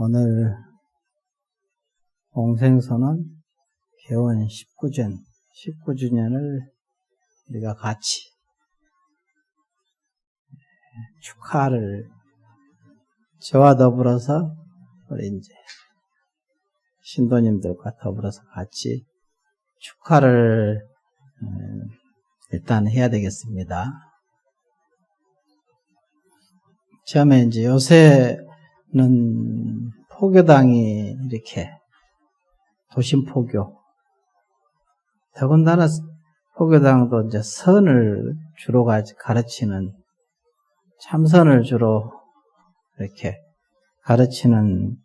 오늘 공생선언 개원 19주년을 우리가 같이 축하를 저와 더불어서 우리 이제 신도님들과 더불어서 같이 축하를 일단 해야 되겠습니다. 처음에 이제 요새는 포교당이 이렇게 도심포교, 더군다나 포교당도 이제 선을 주로 가르치는, 참선을 주로 이렇게 가르치는,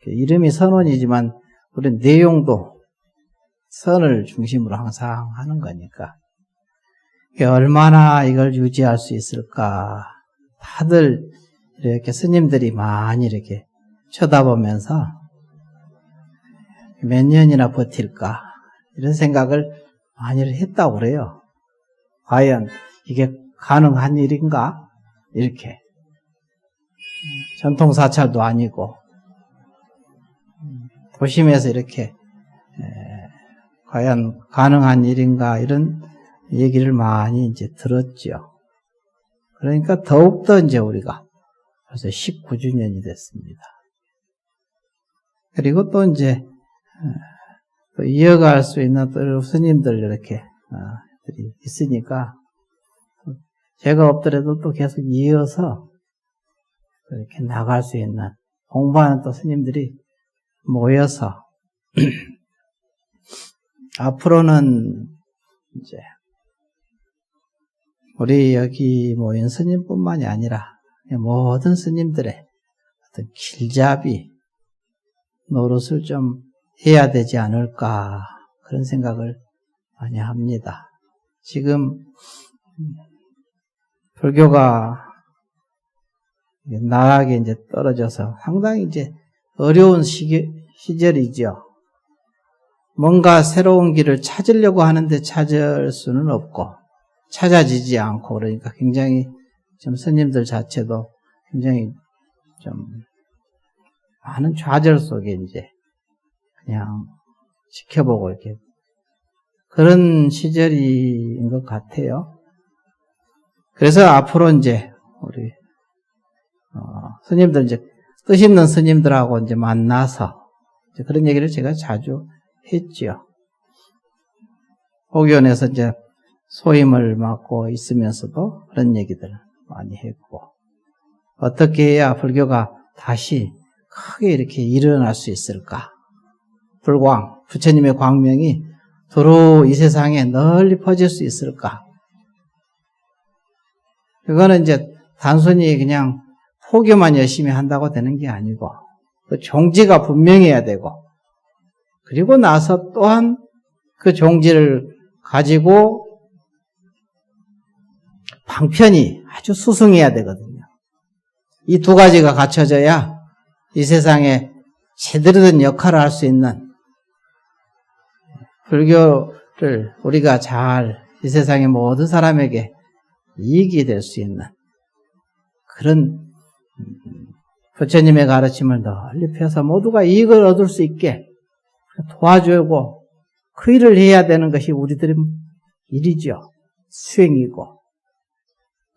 이름이 선원이지만 우리 내용도 선을 중심으로 항상 하는 거니까 얼마나 이걸 유지할 수 있을까, 다들 이렇게 스님들이 많이 이렇게 쳐다보면서 몇 년이나 버틸까 이런 생각을 많이 했다고 그래요. 과연 이게 가능한 일인가? 이렇게 전통 사찰도 아니고 도심에서 이렇게 과연 가능한 일인가 이런 얘기를 많이 이제 들었죠. 그러니까 더욱더 이제 우리가 벌써 19주년이 됐습니다. 그리고 또 이제 또 이어갈 수 있는 또 스님들 이렇게 있으니까 제가 없더라도 또 계속 이어서 이렇게 나갈 수 있는 공부하는 또 스님들이 모여서 앞으로는 이제 우리 여기 모인 스님뿐만이 아니라 모든 스님들의 어떤 길잡이 노릇을 좀 해야 되지 않을까 그런 생각을 많이 합니다. 지금 불교가 나락에 이제 떨어져서 상당히 이제 어려운 시절이죠. 뭔가 새로운 길을 찾으려고 하는데 찾을 수는 없고 찾아지지 않고, 그러니까 굉장히 좀 스님들 자체도 굉장히 좀 많은 좌절 속에 이제 그냥 지켜보고 이렇게 그런 시절인 것 같아요. 그래서 앞으로 이제 우리 스님들 이제 뜻 있는 스님들하고 이제 만나서 이제 그런 얘기를 제가 자주 했죠. 포교원에서 이제 소임을 맡고 있으면서도 그런 얘기들 많이 했고, 어떻게 해야 불교가 다시 크게 이렇게 일어날 수 있을까? 불광, 부처님의 광명이 두루 이 세상에 널리 퍼질 수 있을까? 그거는 이제 단순히 그냥 포교만 열심히 한다고 되는 게 아니고, 그 종지가 분명해야 되고, 그리고 나서 또한 그 종지를 가지고 방편이 아주 수승해야 되거든요. 이 두 가지가 갖춰져야 이 세상에 제대로 된 역할을 할 수 있는, 불교를 우리가 잘 이 세상의 모든 사람에게 이익이 될 수 있는 그런 부처님의 가르침을 널리 펴서 모두가 이익을 얻을 수 있게 도와주고 그 일을 해야 되는 것이 우리들의 일이죠. 수행이고.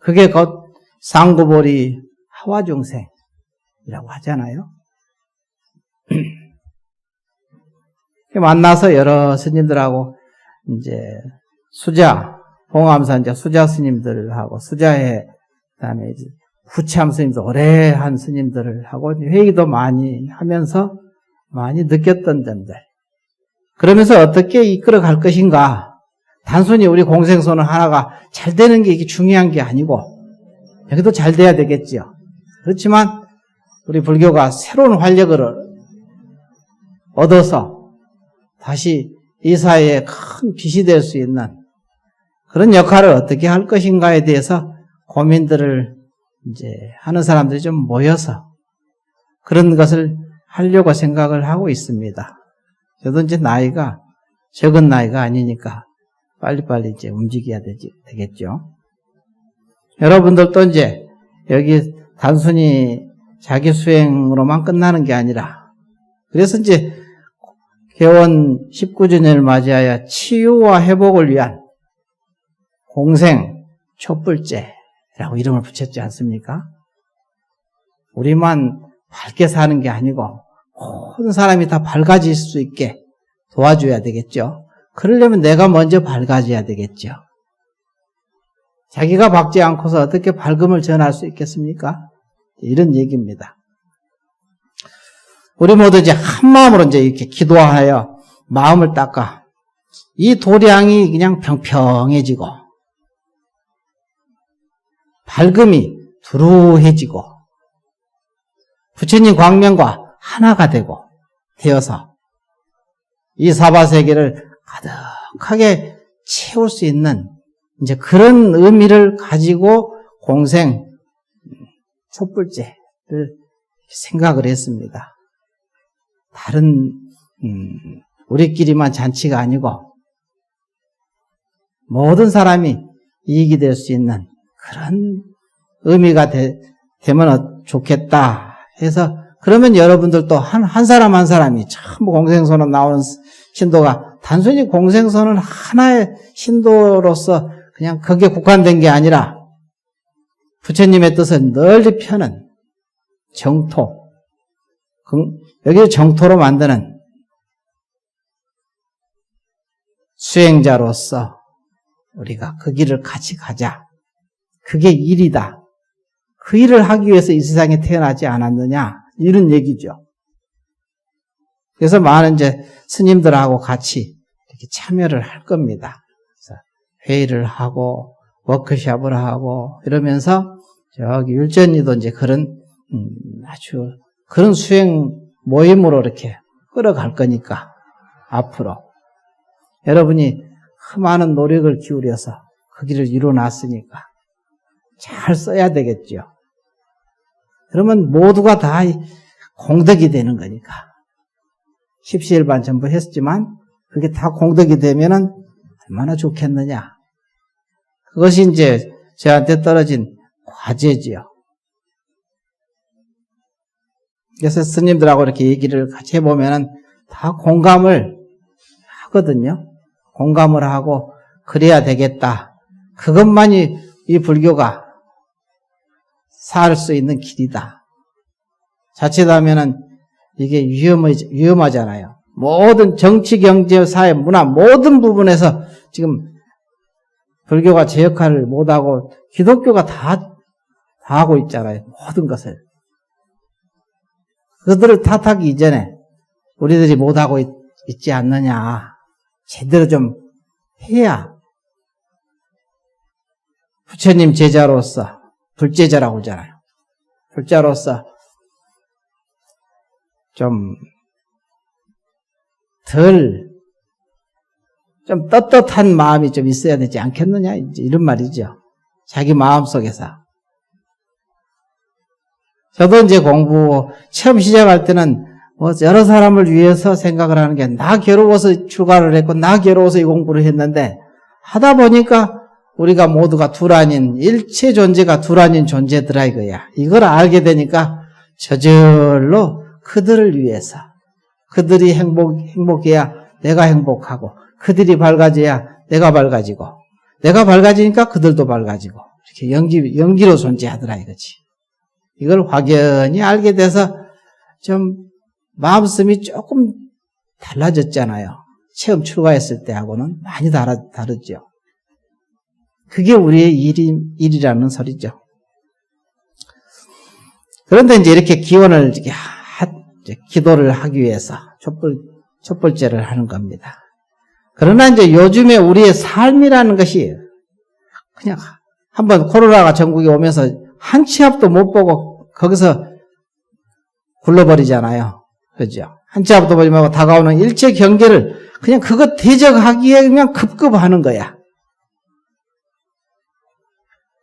그게 곧 상구보리 하화중생이라고 하잖아요. 만나서 여러 스님들하고 이제 수자, 봉암산 이제 수자 스님들하고 수자회, 그다음에 이제 후참 스님들, 오래 한 스님들을 하고 회의도 많이 하면서 많이 느꼈던 점들. 그러면서 어떻게 이끌어 갈 것인가. 단순히 우리 공생선언 하나가 잘 되는 게 이게 중요한 게 아니고, 여기도 잘 돼야 되겠지요. 그렇지만 우리 불교가 새로운 활력을 얻어서 다시 이 사회에 큰 빛이 될 수 있는 그런 역할을 어떻게 할 것인가에 대해서 고민들을 이제 하는 사람들이 좀 모여서 그런 것을 하려고 생각을 하고 있습니다. 저도 이제 나이가 적은 나이가 아니니까 빨리빨리 이제 움직여야 되겠죠. 여러분들도 이제 여기 단순히 자기 수행으로만 끝나는 게 아니라, 그래서 이제 개원 19주년을 맞이하여 치유와 회복을 위한 공생 촛불제라고 이름을 붙였지 않습니까? 우리만 밝게 사는 게 아니고 모든 사람이 다 밝아질 수 있게 도와줘야 되겠죠. 그러려면 내가 먼저 밝아져야 되겠죠. 자기가 밝지 않고서 어떻게 밝음을 전할 수 있겠습니까? 이런 얘기입니다. 우리 모두 이제 한 마음으로 이제 이렇게 기도하여 마음을 닦아 이 도량이 그냥 평평해지고 밝음이 두루해지고 부처님 광명과 하나가 되어서 이 사바세계를 가득하게 채울 수 있는 이제 그런 의미를 가지고 공생 촛불제를 생각을 했습니다. 다른 우리끼리만 잔치가 아니고 모든 사람이 이익이 될 수 있는 그런 의미가 되면 좋겠다 해서, 그러면 여러분들도 한 사람 한 사람이 전부 공생선언 나오는 신도가 단순히 공생선언 하나의 신도로서 그냥 거기에 국한된 게 아니라 부처님의 뜻을 널리 펴는 정토, 여기를 정토로 만드는 수행자로서 우리가 그 길을 같이 가자. 그게 일이다. 그 일을 하기 위해서 이 세상에 태어나지 않았느냐, 이런 얘기죠. 그래서 많은 이제 스님들하고 같이 이렇게 참여를 할 겁니다. 그래서 회의를 하고 워크숍을 하고 이러면서 저기 율전이도 이제 그런 아주 그런 수행 모임으로 이렇게 끌어갈 거니까 앞으로 여러분이 많은 노력을 기울여서 그 길을 이뤄놨으니까 잘 써야 되겠죠. 그러면 모두가 다 공덕이 되는 거니까. 십시일반 전부 했지만 그게 다 공덕이 되면은 얼마나 좋겠느냐. 그것이 이제 저한테 떨어진 과제지요. 그래서 스님들하고 이렇게 얘기를 같이 해보면은 다 공감을 하거든요. 공감을 하고 그래야 되겠다. 그것만이 이 불교가 살 수 있는 길이다. 자칫하면은 이게 위험하잖아요. 모든 정치, 경제, 사회, 문화 모든 부분에서 지금 불교가 제 역할을 못하고 기독교가 다 하고 있잖아요. 모든 것을. 그들을 탓하기 이전에 우리들이 못하고 있지 않느냐. 제대로 좀 해야 부처님 제자로서, 불제자라고 그러잖아요. 불자로서 좀 떳떳한 마음이 좀 있어야 되지 않겠느냐, 이런 말이죠. 자기 마음 속에서. 저도 이제 공부 처음 시작할 때는 뭐 여러 사람을 위해서 생각을 하는 게, 나 괴로워서 출가를 했고 나 괴로워서 이 공부를 했는데, 하다 보니까 우리가 모두가 둘 아닌, 일체 존재가 둘 아닌 존재더라 이거야. 이걸 알게 되니까 저절로 그들을 위해서, 그들이 행복해야 내가 행복하고, 그들이 밝아져야 내가 밝아지고, 내가 밝아지니까 그들도 밝아지고, 이렇게 연기로 존재하더라 이거지. 이걸 확연히 알게 돼서 좀 마음씀이 조금 달라졌잖아요. 처음 출가했을 때하고는 많이 다르죠. 그게 우리의 일이라는 소리죠. 그런데 이제 이렇게 기원을 기도를 하기 위해서 촛불제를 하는 겁니다. 그러나 이제 요즘에 우리의 삶이라는 것이 그냥 한번 코로나가 전국에 오면서 한 치 앞도 못 보고 거기서 굴러버리잖아요. 그죠? 한 치 앞도 보지 말고 다가오는 일체 경계를 그냥 그거 대적하기에 그냥 급급하는 거야.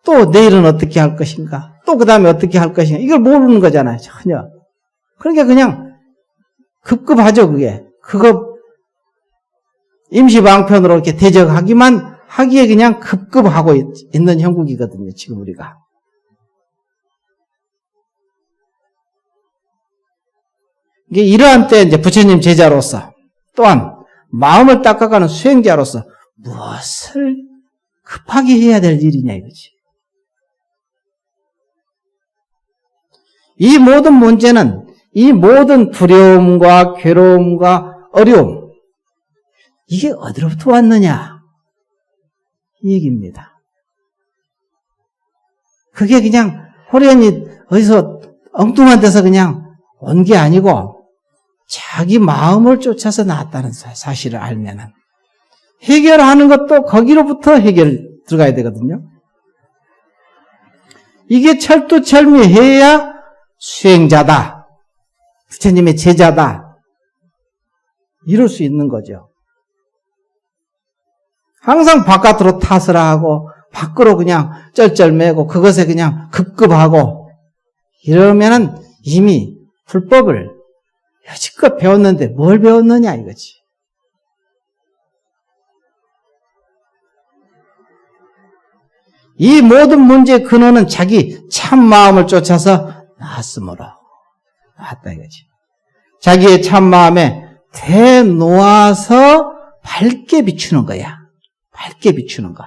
또 내일은 어떻게 할 것인가? 또 그 다음에 어떻게 할 것인가? 이걸 모르는 거잖아요. 전혀. 그러니까 그냥 급급하죠, 그게. 그거 임시방편으로 이렇게 대적하기만 하기에 그냥 급급하고 있는 형국이거든요, 지금 우리가. 이게 이러한 때 이제 부처님 제자로서 또한 마음을 닦아가는 수행자로서 무엇을 급하게 해야 될 일이냐 이거지. 이 모든 문제는 이 모든 두려움과 괴로움과 어려움 이게 어디로부터 왔느냐 이 얘기입니다. 그게 그냥 호련히 어디서 엉뚱한 데서 그냥 온 게 아니고 자기 마음을 쫓아서 나왔다는 사실을 알면은 해결하는 것도 거기로부터 해결 들어가야 되거든요. 이게 철두철미해야 수행자다. 부처님의 제자다. 이럴 수 있는 거죠. 항상 바깥으로 탓을 하고 밖으로 그냥 쩔쩔매고 그것에 그냥 급급하고 이러면은 이미 불법을 여지껏 배웠는데 뭘 배웠느냐 이거지. 이 모든 문제의 근원은 자기 참마음을 쫓아서 나왔으므로 나왔다 이거지. 자기의 참마음에 대놓아서 밝게 비추는 거야. 밝게 비추는 것.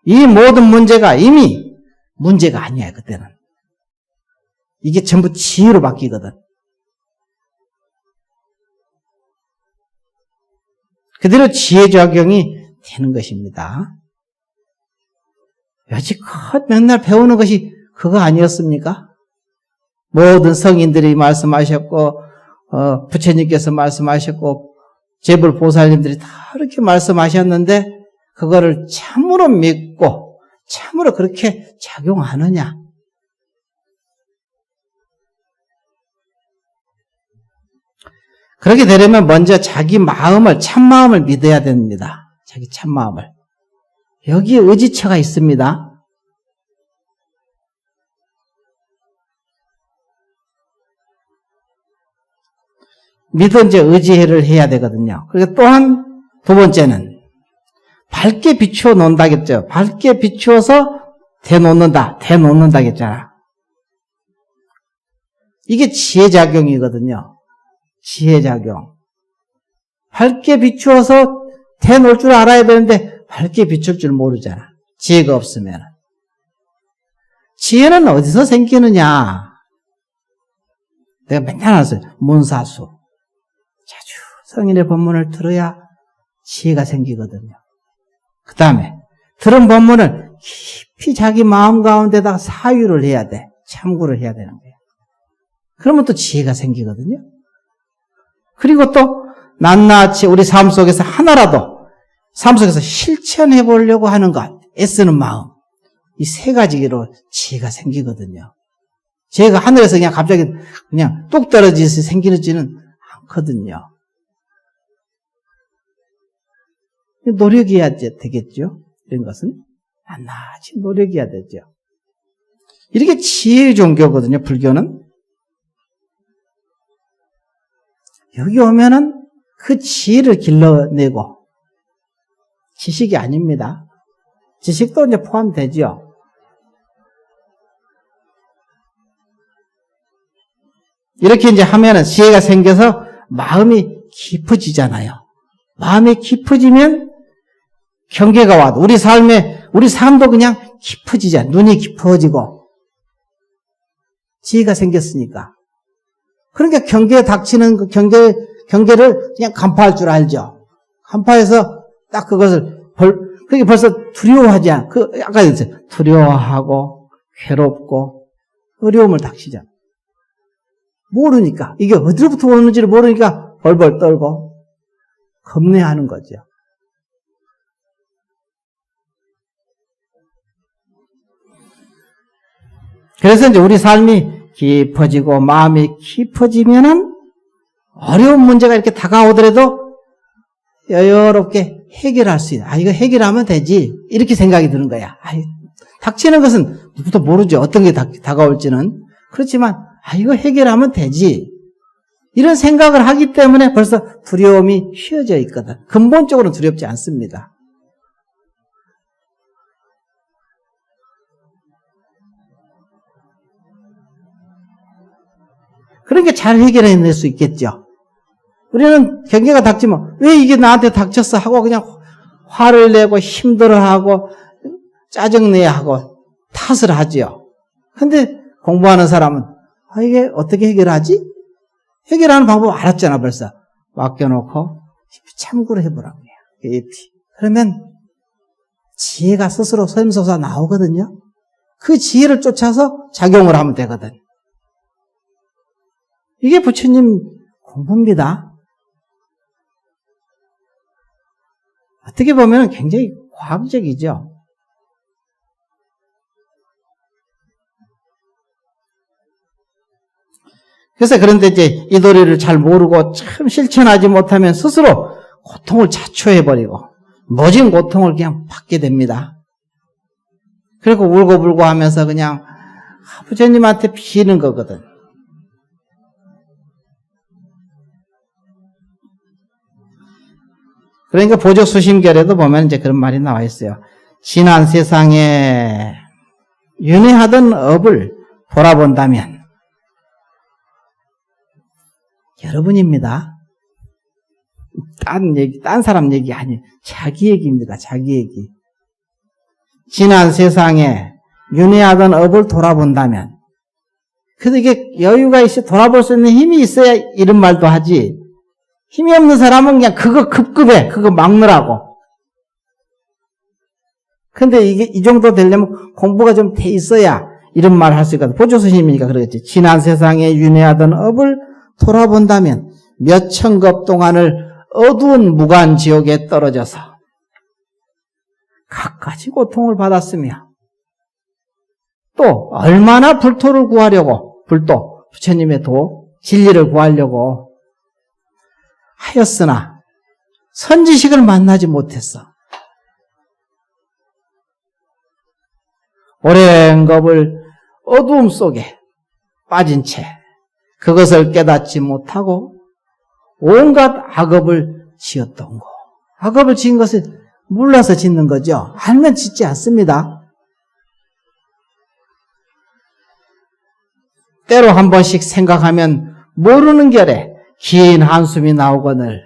이 모든 문제가 이미 문제가 아니야 그때는. 이게 전부 지혜로 바뀌거든. 그대로 지혜작용이 되는 것입니다. 여지껏 맨날 배우는 것이 그거 아니었습니까? 모든 성인들이 말씀하셨고 부처님께서 말씀하셨고 제불 보살님들이 다 이렇게 말씀하셨는데 그거를 참으로 믿고 참으로 그렇게 작용하느냐? 그렇게 되려면 먼저 자기 마음을 참마음을 믿어야 됩니다. 자기 참마음을. 여기에 의지처가 있습니다. 믿어 이제 의지를 해야 되거든요. 그리고 또한 두 번째는 밝게 비추어 놓는다겠죠. 밝게 비추어서 대놓는다겠잖아. 이게 지혜작용이거든요. 지혜작용. 밝게 비추어서 대놓을 줄 알아야 되는데 밝게 비출 줄 모르잖아. 지혜가 없으면. 지혜는 어디서 생기느냐? 내가 맨날 하세요. 문사수. 자주 성인의 법문을 들어야 지혜가 생기거든요. 그 다음에 들은 법문을 깊이 자기 마음 가운데다가 사유를 해야 돼. 참고를 해야 되는 거예요. 그러면 또 지혜가 생기거든요. 그리고 또 낱낱이 우리 삶 속에서 하나라도 삶 속에서 실천해 보려고 하는 것, 애쓰는 마음, 이 세 가지로 지혜가 생기거든요. 지혜가 하늘에서 그냥 갑자기 그냥 뚝 떨어져서 생기지는 않거든요. 노력해야 되겠죠. 이런 것은 낱낱이 노력해야 되죠. 이렇게 지혜의 종교거든요. 불교는. 여기 오면은 그 지혜를 길러내고 지식이 아닙니다. 지식도 이제 포함되죠. 이렇게 이제 하면은 지혜가 생겨서 마음이 깊어지잖아요. 마음이 깊어지면 경계가 와도 우리 삶도 그냥 깊어지잖아요. 눈이 깊어지고 지혜가 생겼으니까. 그러니까 경계에 닥치는 그 경계를 그냥 간파할 줄 알죠. 간파해서 딱 그것을 그게 벌써 두려워하지 않아. 아까 얘기했어요. 두려워하고 괴롭고 어려움을 닥치잖아. 모르니까 이게 어디로부터 오는지를 모르니까 벌벌 떨고 겁내하는 거죠. 그래서 이제 우리 삶이 깊어지고 마음이 깊어지면은 어려운 문제가 이렇게 다가오더라도 여유롭게 해결할 수 있다. 이거 해결하면 되지. 이렇게 생각이 드는 거야. 닥치는 것은 누구도 모르죠. 어떤 게 다가올지는. 그렇지만 이거 해결하면 되지. 이런 생각을 하기 때문에 벌써 두려움이 쉬어져 있거든. 근본적으로는 두렵지 않습니다. 그러니까 잘 해결해낼 수 있겠죠. 우리는 경계가 닥치면 왜 이게 나한테 닥쳤어 하고 그냥 화를 내고 힘들어하고 짜증내야 하고 탓을 하지요. 근데 공부하는 사람은 이게 어떻게 해결하지? 해결하는 방법 알았잖아 벌써. 맡겨놓고 참고로 해보라고 해요. 그러면 지혜가 스스로 샘솟아 나오거든요. 그 지혜를 쫓아서 작용을 하면 되거든. 이게 부처님 공부입니다. 어떻게 보면 굉장히 과학적이죠. 그래서 그런데 이제 이 도리를 잘 모르고 참 실천하지 못하면 스스로 고통을 자초해버리고 모진 고통을 그냥 받게 됩니다. 그리고 울고불고 하면서 그냥 부처님한테 비는 거거든. 그러니까 보조수심결에도 보면 이제 그런 말이 나와 있어요. 지난 세상에 윤회하던 업을 돌아본다면 여러분입니다. 딴 사람 얘기 아니에요. 자기 얘기입니다. 자기 얘기. 지난 세상에 윤회하던 업을 돌아본다면, 그래도 이게 여유가 있어 돌아볼 수 있는 힘이 있어야 이런 말도 하지. 힘이 없는 사람은 그냥 그거 급급해. 그거 막느라고. 근데 이게 이 정도 되려면 공부가 좀 돼 있어야 이런 말 할 수 있거든. 보조스님이니까 그러겠지. 지난 세상에 윤회하던 업을 돌아본다면 몇 천겁 동안을 어두운 무간지옥에 떨어져서 갖가지 고통을 받았으며 또 얼마나 불토를 구하려고 불도 부처님의 진리를 구하려고 하였으나 선지식을 만나지 못했어. 오랜 겁을 어두움 속에 빠진 채 그것을 깨닫지 못하고 온갖 악업을 지었던 거. 악업을 지은 것을 몰라서 짓는 거죠. 알면 짓지 않습니다. 때로 한 번씩 생각하면 모르는 결에 긴 한숨이 나오거늘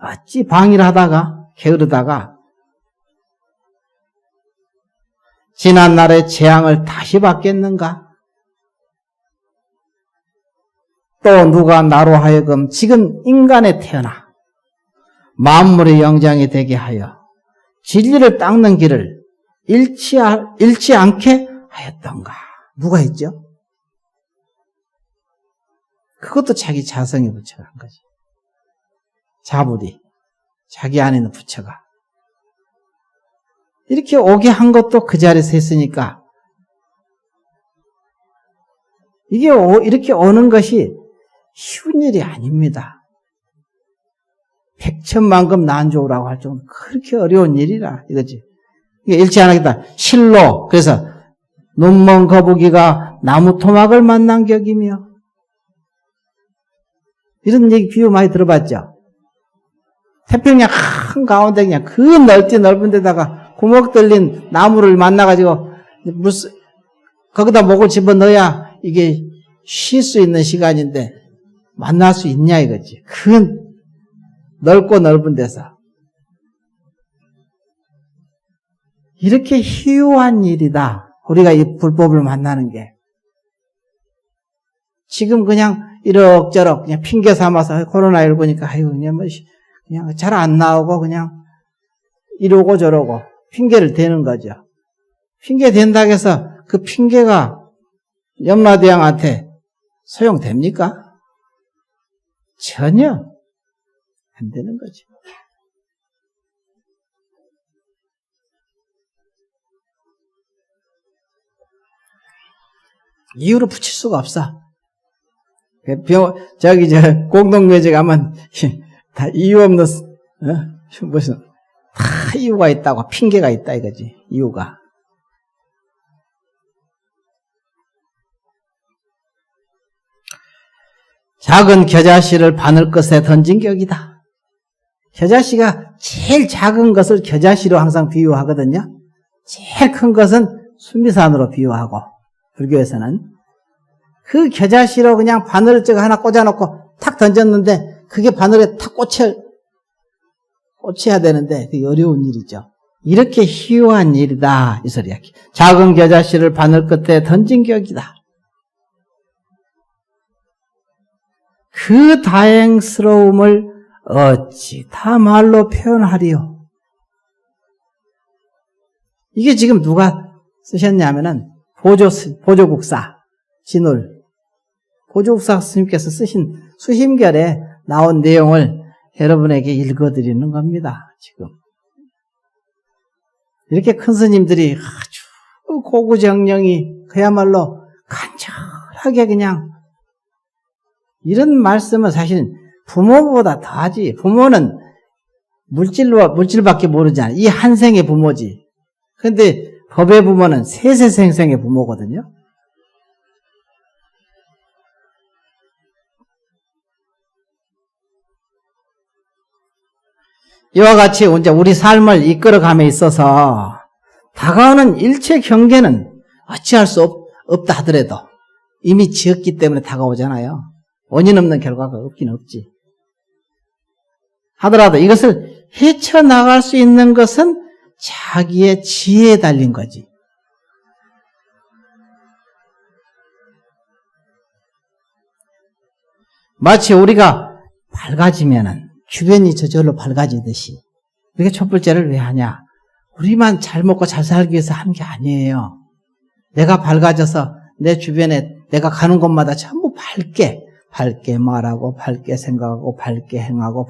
어찌 방일 하다가 게으르다가 지난날의 재앙을 다시 받겠는가? 또 누가 나로 하여금 지금 인간에 태어나 만물의 영장이 되게 하여 진리를 닦는 길을 잃지 않게 하였던가? 누가 했죠? 그것도 자기 자성의 부처가 한 거지. 자부리, 자기 안에 있는 부처가. 이렇게 오게 한 것도 그 자리에서 했으니까 이게 이렇게 오는 것이 쉬운 일이 아닙니다. 백천만금 난조라고 할 정도 그렇게 어려운 일이라 이거지. 이게 잃지 않겠다. 실로 그래서 눈먼 거북이가 나무 토막을 만난 격이며 이런 얘기 비유 많이 들어봤죠. 태평양 한가운데 그냥 그 넓은 데다가 구멍 뚫린 나무를 만나가지고 거기다 목을 집어넣어야 이게 쉴 수 있는 시간인데 만날 수 있냐 이거지. 그 넓고 넓은 데서. 이렇게 희유한 일이다. 우리가 이 불법을 만나는 게. 지금 그냥 이럭저럭 그냥 핑계 삼아서 코로나19니까 아이고 그냥 잘 안 나오고 그냥 이러고 저러고 핑계를 대는 거죠. 핑계 된다고 해서 그 핑계가 염라대왕한테 소용됩니까? 전혀 안 되는 거죠. 이유로 붙일 수가 없어. 공동묘지 가면 다 이유 없는 무슨 다 이유가 있다고 핑계가 있다 이거지. 이유가. 작은 겨자씨를 바늘끝에 던진 격이다. 겨자씨가 제일 작은 것을 겨자씨로 항상 비유하거든요. 제일 큰 것은 순비산으로 비유하고 불교에서는. 그 겨자씨로 그냥 바늘을 저거 하나 꽂아놓고 탁 던졌는데 그게 바늘에 탁 꽂혀야 되는데 그게 어려운 일이죠. 이렇게 희유한 일이다 이 소리야. 작은 겨자씨를 바늘 끝에 던진 격이다. 그 다행스러움을 어찌 다 말로 표현하리요. 이게 지금 누가 쓰셨냐면은 보조국사 진울 보조국사 스님께서 쓰신 수심결에 나온 내용을 여러분에게 읽어드리는 겁니다. 지금 이렇게 큰 스님들이 아주 고구정령이 그야말로 간절하게 그냥 이런 말씀은 사실 부모보다 더하지. 부모는 물질밖에 모르잖아. 이 한 생의 부모지. 근데 법의 부모는 세세생생의 부모거든요. 이와 같이 이제 우리 삶을 이끌어감에 있어서 다가오는 일체 경계는 어찌할 수 없다 하더라도 이미 지었기 때문에 다가오잖아요. 원인 없는 결과가 없긴 없지. 하더라도 이것을 헤쳐나갈 수 있는 것은 자기의 지혜에 달린 거지. 마치 우리가 밝아지면은 주변이 저절로 밝아지듯이 우리가 촛불제를 왜 하냐? 우리만 잘 먹고 잘 살기 위해서 하는 게 아니에요. 내가 밝아져서 내 주변에 내가 가는 곳마다 전부 밝게 말하고 밝게 생각하고 밝게 행하고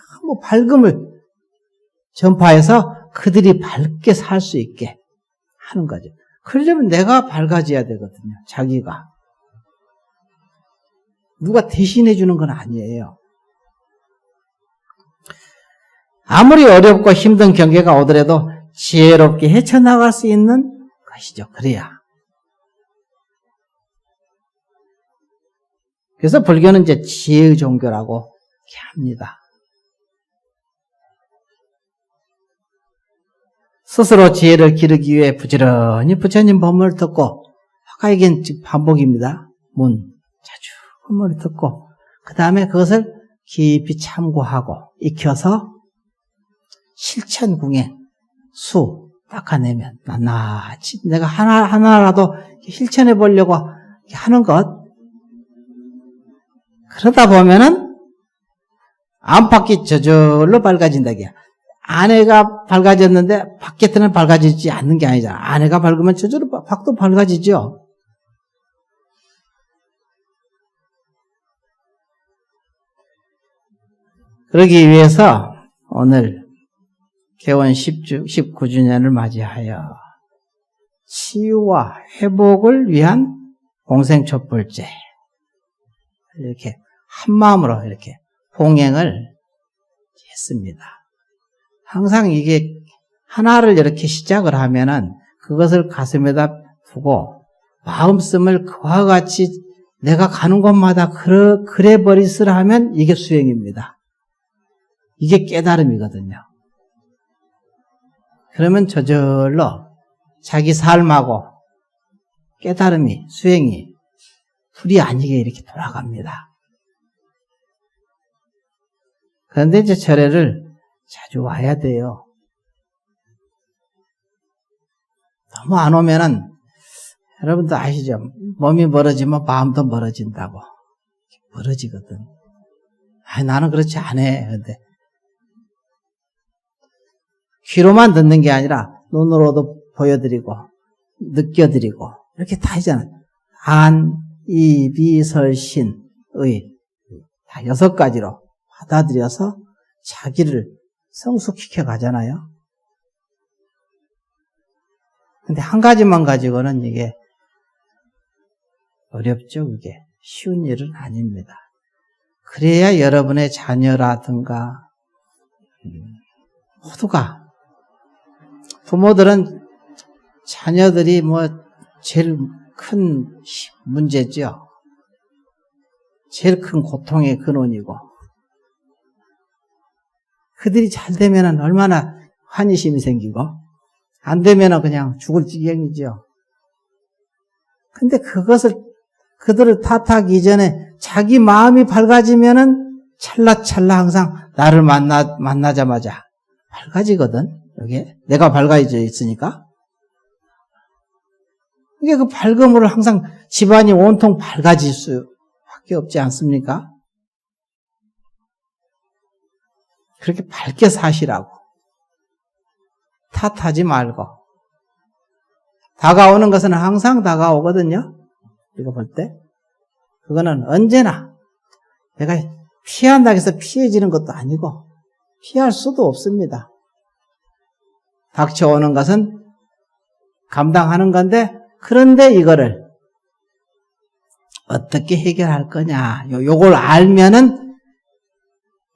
전부 밝음을 전파해서 그들이 밝게 살 수 있게 하는 거죠. 그러려면 내가 밝아져야 되거든요. 자기가. 누가 대신해 주는 건 아니에요. 아무리 어렵고 힘든 경계가 오더라도 지혜롭게 헤쳐나갈 수 있는 것이죠. 그래야. 그래서 불교는 이제 지혜의 종교라고 이렇게 합니다. 스스로 지혜를 기르기 위해 부지런히 부처님 법문을 듣고, 아까 얘기한 반복입니다. 자주 법문을 듣고, 그 다음에 그것을 깊이 참고하고 익혀서 실천궁행, 닦아내면 낱낱이 내가 하나라도 실천해 보려고 하는 것. 그러다 보면은 안팎이 저절로 밝아진다. 안에가 밝아졌는데 밖에는 밝아지지 않는 게 아니잖아. 안에가 밝으면 저절로 밖도 밝아지죠. 그러기 위해서 오늘 개원 19주년을 맞이하여 치유와 회복을 위한 공생촛불제 이렇게 한마음으로 이렇게 봉행을 했습니다. 항상 이게 하나를 이렇게 시작을 하면은 그것을 가슴에다 두고 마음씀을 그와 같이 내가 가는 곳마다 그래 버리스라 하면 이게 수행입니다. 이게 깨달음이거든요. 그러면 저절로 자기 삶하고 깨달음이, 수행이 불이 아니게 이렇게 돌아갑니다. 그런데 이제 절에를 자주 와야 돼요. 너무 안 오면은 여러분도 아시죠? 몸이 멀어지면 마음도 멀어진다고. 멀어지거든. 나는 그렇지 않아. 근데 귀로만 듣는 게 아니라 눈으로도 보여드리고 느껴드리고 이렇게 다 하잖아요. 안, 이, 비, 설, 신, 의 다 6가지로 받아들여서 자기를 성숙시켜 가잖아요. 근데 한 가지만 가지고는 이게 어렵죠. 그게 쉬운 일은 아닙니다. 그래야 여러분의 자녀라든가 모두가 부모들은 자녀들이 제일 큰 문제죠. 제일 큰 고통의 근원이고 그들이 잘 되면 얼마나 환희심이 생기고 안 되면 그냥 죽을 지경이죠. 근데 그들을 탓하기 전에 자기 마음이 밝아지면은 찰나찰나 항상 나를 만나자마자 밝아지거든. 여기 내가 밝아져 있으니까. 이게 그 밝음으로 항상 집안이 온통 밝아질 수밖에 없지 않습니까? 그렇게 밝게 사시라고. 탓하지 말고. 다가오는 것은 항상 다가오거든요. 이거 볼 때. 그거는 언제나 내가 피한다고 해서 피해지는 것도 아니고 피할 수도 없습니다. 닥쳐오는 것은 감당하는 건데 그런데 이거를 어떻게 해결할 거냐. 요걸 알면은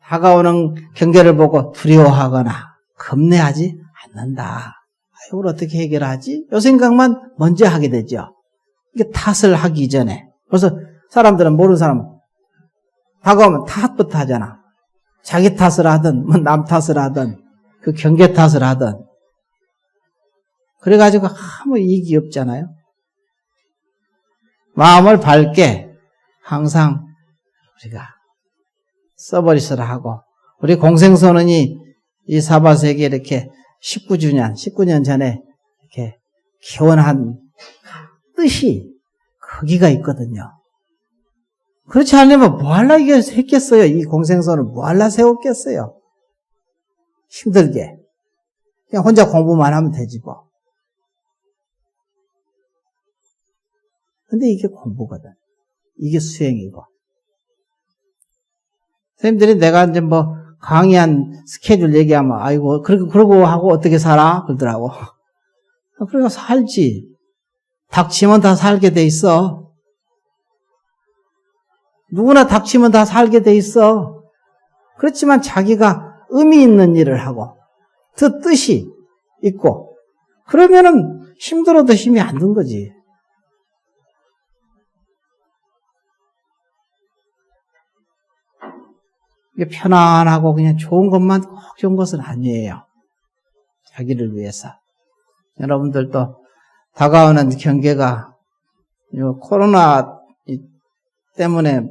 다가오는 경계를 보고 두려워하거나 겁내하지 않는다. 이걸 어떻게 해결하지? 요 생각만 먼저 하게 되죠. 이게 탓을 하기 전에. 그래서 사람들은 모르는 사람은 다가오면 탓부터 하잖아. 자기 탓을 하든 뭐 남 탓을 하든 그 경계 탓을 하든 그래가지고 아무 이익이 없잖아요. 마음을 밝게 항상 우리가 써버리시라 하고 우리 공생선언이 이 사바세계 이렇게 19년 전에 이렇게 기원한 뜻이 거기가 있거든요. 그렇지 않으면 뭐 할라 이게 했겠어요? 이 공생선을 뭐 할라 세웠겠어요? 힘들게. 그냥 혼자 공부만 하면 되지 뭐. 근데 이게 공부거든. 이게 수행이고. 선생님들이 내가 이제 뭐 강의한 스케줄 얘기하면 아이고 그러고 하고 어떻게 살아? 그러더라고. 그러니까 살지. 닥치면 다 살게 돼 있어. 누구나 닥치면 다 살게 돼 있어. 그렇지만 자기가 의미 있는 일을 하고 그 뜻이 있고 그러면은 힘들어도 힘이 안 든 거지. 이게 편안하고 그냥 좋은 것만 꼭 좋은 것은 아니에요. 자기를 위해서. 여러분들도 다가오는 경계가 코로나 때문에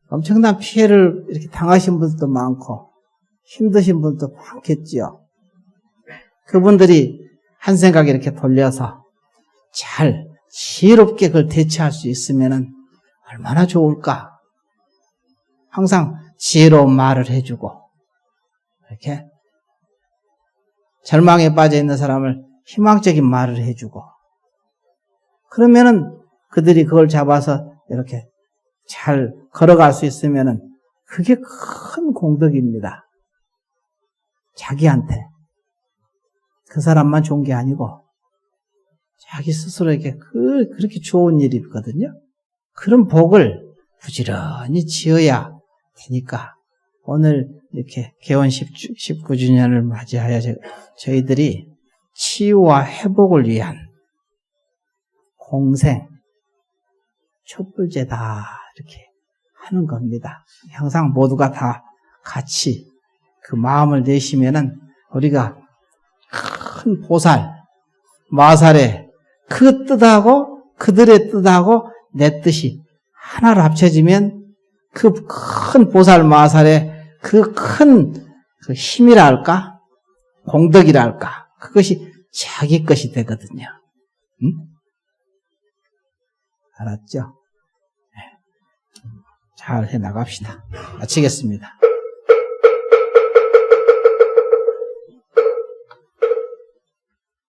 엄청난 피해를 이렇게 당하신 분들도 많고 힘드신 분들도 많겠지요. 그분들이 한 생각에 이렇게 돌려서 잘 지혜롭게 그걸 대처할 수 있으면 얼마나 좋을까. 항상 지혜로운 말을 해주고 이렇게 절망에 빠져 있는 사람을 희망적인 말을 해주고 그러면은 그들이 그걸 잡아서 이렇게 잘 걸어갈 수 있으면은 그게 큰 공덕입니다. 자기한테 그 사람만 좋은 게 아니고 자기 스스로에게 그렇게 좋은 일이 있거든요. 그런 복을 부지런히 지어야 되니까 오늘 이렇게 개원 19주년을 맞이하여 저희들이 치유와 회복을 위한 공생 촛불제다 이렇게 하는 겁니다. 항상 모두가 다 같이 그 마음을 내시면은 우리가 큰 보살, 마살의 그 뜻하고 그들의 뜻하고 내 뜻이 하나로 합쳐지면 그 큰 보살 마살의 그 큰 그 힘이랄까? 공덕이랄까? 그것이 자기 것이 되거든요. 응? 알았죠? 잘 해나갑시다. 마치겠습니다.